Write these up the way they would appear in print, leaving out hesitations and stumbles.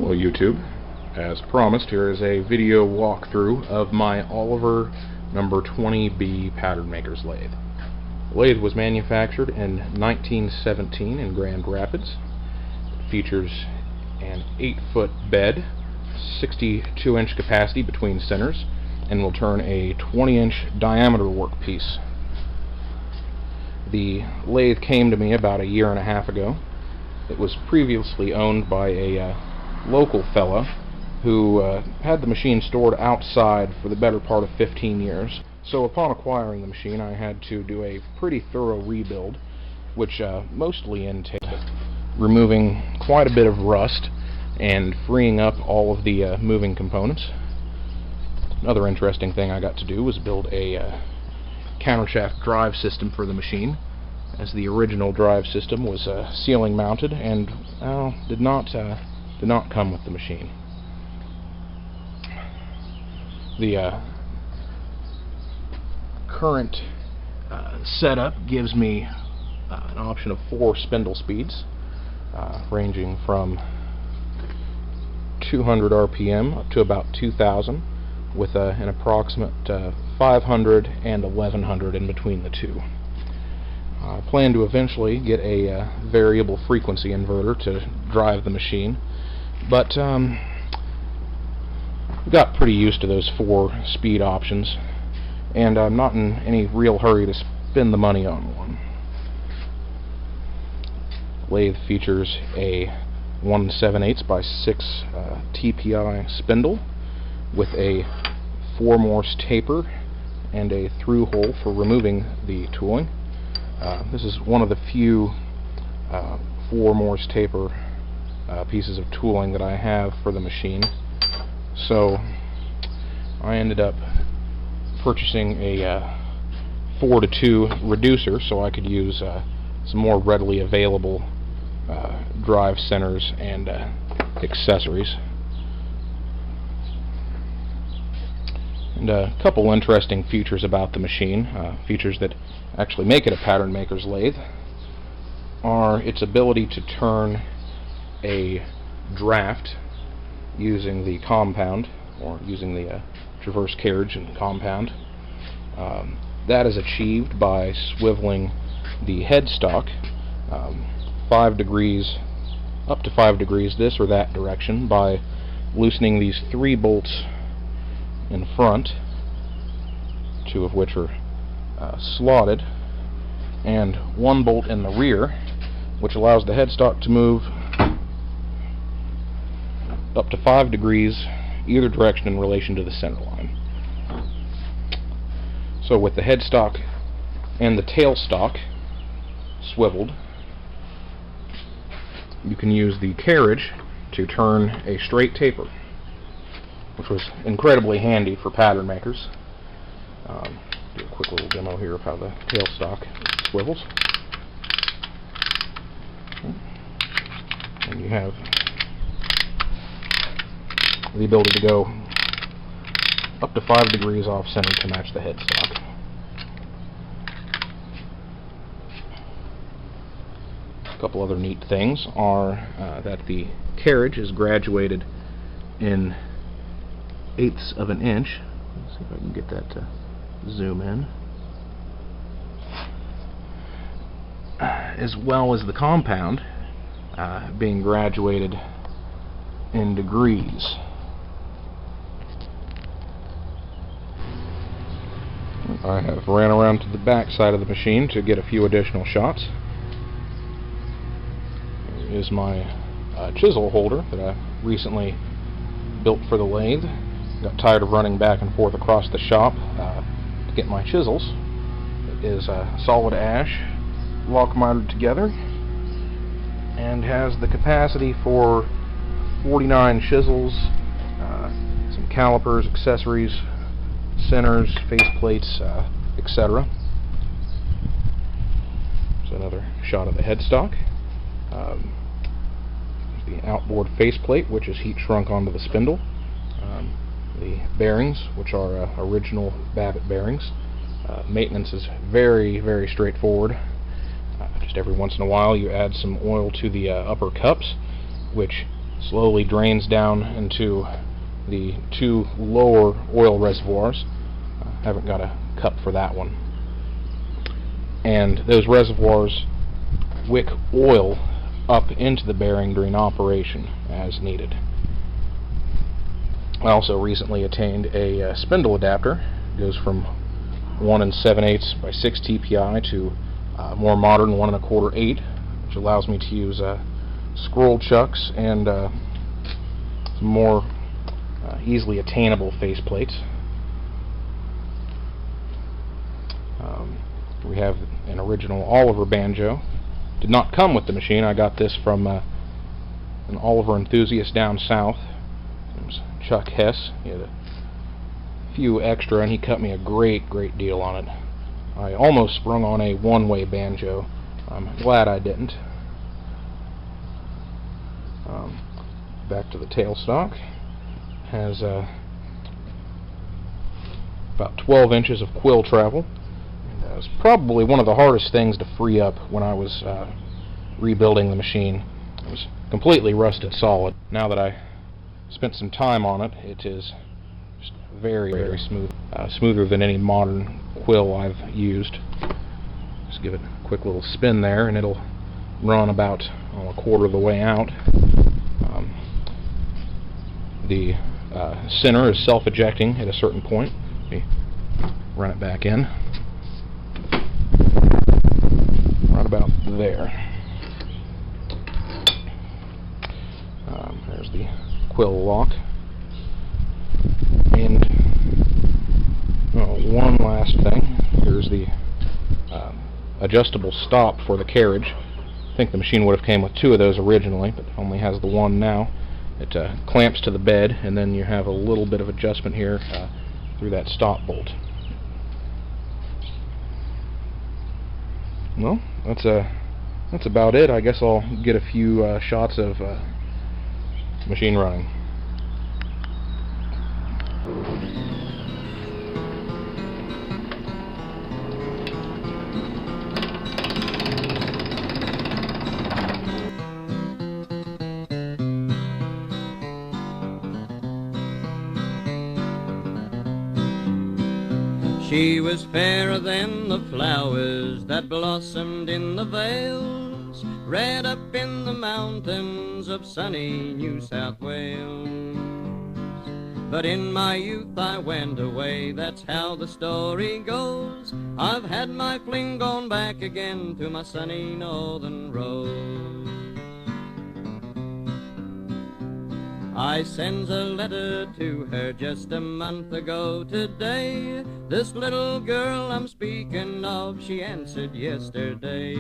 Well, YouTube, as promised, here is a video walkthrough of my Oliver number 20B Pattern Makers lathe. The lathe was manufactured in 1917 in Grand Rapids. It features an 8-foot bed, 62-inch capacity between centers, and will turn a 20-inch diameter workpiece. The lathe came to me about a year and a half ago. It was previously owned by a local fella who had the machine stored outside for the better part of 15 years. So upon acquiring the machine, I had to do a pretty thorough rebuild, which mostly entailed removing quite a bit of rust and freeing up all of the moving components. Another interesting thing I got to do was build a countershaft drive system for the machine, as the original drive system was ceiling mounted and did not come with the machine. The current setup gives me an option of 4 spindle speeds, ranging from 200 RPM up to about 2000, with an approximate 500 and 1100 in between the two. I plan to eventually get a variable frequency inverter to drive the machine, but got pretty used to those 4 speed options, and I'm not in any real hurry to spend the money on one. The lathe features a 1 7/8 by 6 TPI spindle with a 4 Morse taper and a through hole for removing the tooling. This is one of the few 4 Morse taper pieces of tooling that I have for the machine, so I ended up purchasing a 4-to-2 reducer so I could use some more readily available drive centers and accessories. And a couple interesting features about the machine, features that actually make it a Pattern Maker's lathe, are its ability to turn a draft using the compound, or using the traverse carriage and compound. That is achieved by swiveling the headstock 5 degrees, up to 5 degrees this or that direction, by loosening these 3 bolts in front, 2 of which are slotted, and 1 bolt in the rear, which allows the headstock to move up to 5 degrees either direction in relation to the center line. So with the headstock and the tailstock swiveled, you can use the carriage to turn a straight taper, which was incredibly handy for pattern makers. Do a quick little demo here of how the tailstock swivels. And you have the ability to go up to 5 degrees off center to match the headstock. A couple other neat things are that the carriage is graduated in 1/8 of an inch. Let's see if I can get that to zoom in. As well as the compound being graduated in degrees. I have ran around to the back side of the machine to get a few additional shots. Here is my chisel holder that I recently built for the lathe. Got tired of running back and forth across the shop to get my chisels. It is solid ash, lock mounted together, and has the capacity for 49 chisels, some calipers, accessories, centers, face plates, etc. So another shot of the headstock. The outboard faceplate, which is heat shrunk onto the spindle. The bearings, which are original Babbitt bearings. Maintenance is very, very straightforward. Just every once in a while you add some oil to the upper cups, which slowly drains down into the two lower oil reservoirs. Haven't got a cup for that one. And those reservoirs wick oil up into the bearing during operation as needed. I also recently attained a spindle adapter. It goes from 1 7/8 by 6 TPI to more modern 1 1/4 8, which allows me to use scroll chucks and some more easily attainable faceplates. We have an original Oliver banjo. Did not come with the machine. I got this from an Oliver enthusiast down south. It was Chuck Hess. He had a few extra, and he cut me a great deal on it. I almost sprung on a one-way banjo. I'm glad I didn't. Back to the tailstock. Has about 12 inches of quill travel. It was probably one of the hardest things to free up when I was rebuilding the machine. It was completely rusted solid. Now that I spent some time on it, it is just very smooth. Smoother than any modern quill I've used. Just give it a quick little spin there and it'll run about a quarter of the way out. The center is self-ejecting at a certain point. Let me run it back in. Right about there. There's the quill lock. And one last thing. Here's the adjustable stop for the carriage. I think the machine would have came with 2 of those originally, but only has the one now. It clamps to the bed, and then you have a little bit of adjustment here through that stop bolt. Well, that's about it. I guess I'll get a few shots of machine running. She was fairer than the flowers that blossomed in the vales, red up in the mountains of sunny New South Wales. But in my youth I went away, that's how the story goes. I've had my fling, gone back again to my sunny northern rose. I sends a letter to her just a month ago today. This little girl I'm speaking of, she answered yesterday.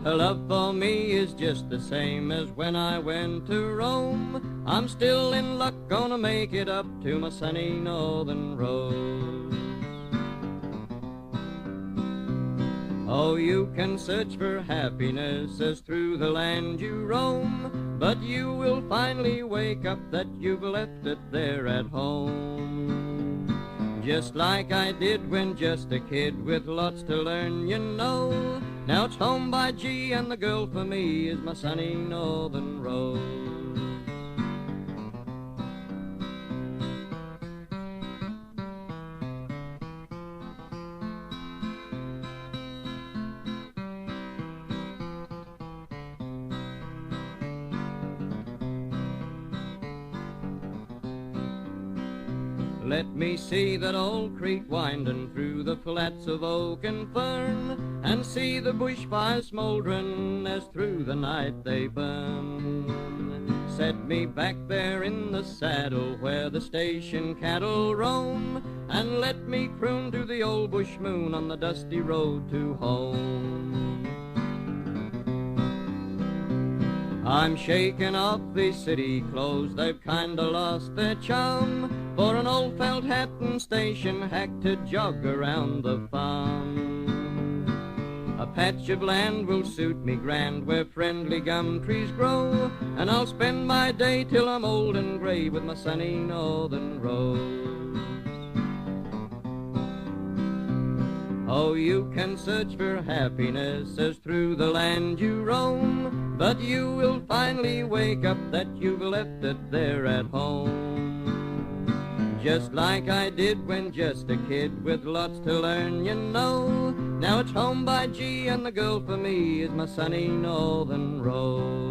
Her love for me is just the same as when I went to Rome. I'm still in luck, gonna make it up to my sunny northern rose. Oh, you can search for happiness as through the land you roam, but you will finally wake up that you've left it there at home. Just like I did when just a kid with lots to learn, you know. Now it's home by G, and the girl for me is my sunny northern rose. Let me see that old creek winding through the flats of oak and fern, and see the bushfires smouldering as through the night they burn. Set me back there in the saddle where the station cattle roam, and let me croon to the old bush moon on the dusty road to home. I'm shaking off these city clothes, they've kinda lost their charm, for an old felt hat and station hack to jog around the farm. A patch of land will suit me grand where friendly gum trees grow, and I'll spend my day till I'm old and grey with my sunny northern rose. Oh, you can search for happiness as through the land you roam, but you will finally wake up that you've left it there at home. Just like I did when just a kid with lots to learn, you know. Now it's home by G, and the girl for me is my sunny northern rose.